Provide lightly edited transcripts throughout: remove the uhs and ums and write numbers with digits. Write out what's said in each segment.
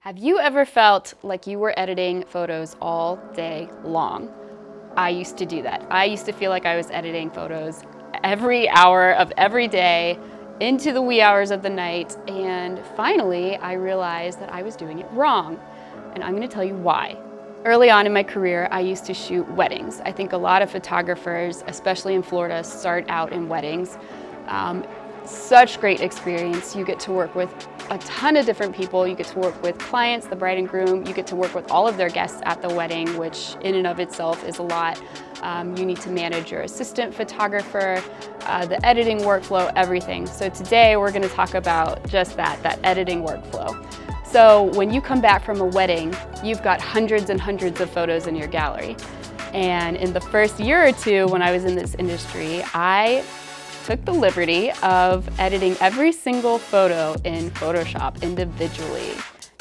Have you ever felt like you were editing photos all day long? I used to do that. I used to feel like I was editing photos every hour of every day into the wee hours of the night, and finally I realized that I was doing it wrong, and I'm going to tell you why. Early on in my career, I used to shoot weddings. I think a lot of photographers, especially in Florida, start out in weddings. Such great experience. You get to work with a ton of different people. You get to work with clients, the bride and groom. You get to work with all of their guests at the wedding, which in and of itself is a lot. You need to manage your assistant photographer, the editing workflow, everything. So today we're going to talk about just that editing workflow. So when you come back from a wedding, you've got hundreds and hundreds of photos in your gallery. And in the first year or two when I was in this industry, I took the liberty of editing every single photo in Photoshop individually.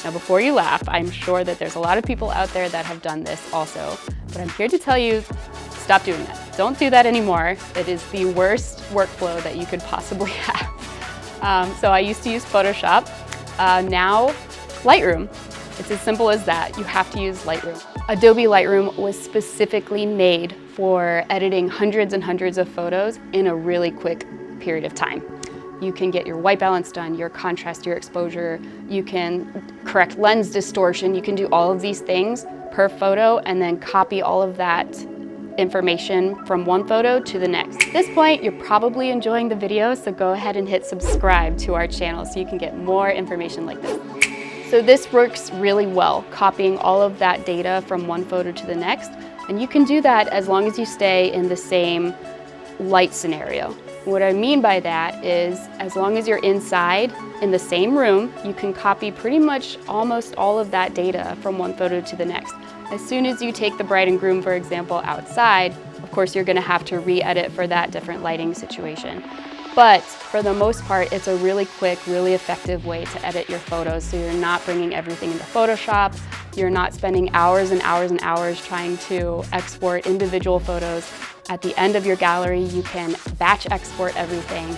Now before you laugh, I'm sure that there's a lot of people out there that have done this also, but I'm here to tell you, stop doing that. Don't do that anymore. It is the worst workflow that you could possibly have. So I used to use Photoshop. Now Lightroom. It's as simple as that. You have to use Lightroom. Adobe Lightroom was specifically made for editing hundreds and hundreds of photos in a really quick period of time. You can get your white balance done, your contrast, your exposure, you can correct lens distortion, you can do all of these things per photo and then copy all of that information from one photo to the next. At this point, you're probably enjoying the video, so go ahead and hit subscribe to our channel so you can get more information like this. So this works really well, copying all of that data from one photo to the next. And you can do that as long as you stay in the same light scenario. What I mean by that is as long as you're inside in the same room, you can copy pretty much almost all of that data from one photo to the next. As soon as you take the bride and groom, for example, outside, of course you're going to have to re-edit for that different lighting situation. But for the most part, it's a really quick, really effective way to edit your photos so you're not bringing everything into Photoshop, you're not spending hours and hours and hours trying to export individual photos. At the end of your gallery, you can batch export everything.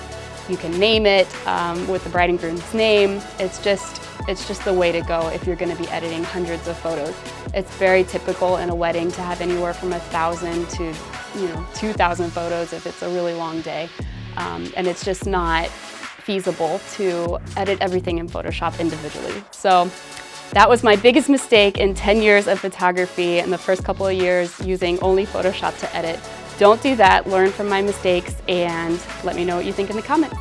You can name it with the bride and groom's name. It's just the way to go if you're going to be editing hundreds of photos. It's very typical in a wedding to have anywhere from 1,000 to 2,000 photos if it's a really long day. And it's just not feasible to edit everything in Photoshop individually. So that was my biggest mistake in 10 years of photography and the first couple of years using only Photoshop to edit. Don't do that, learn from my mistakes, and let me know what you think in the comments.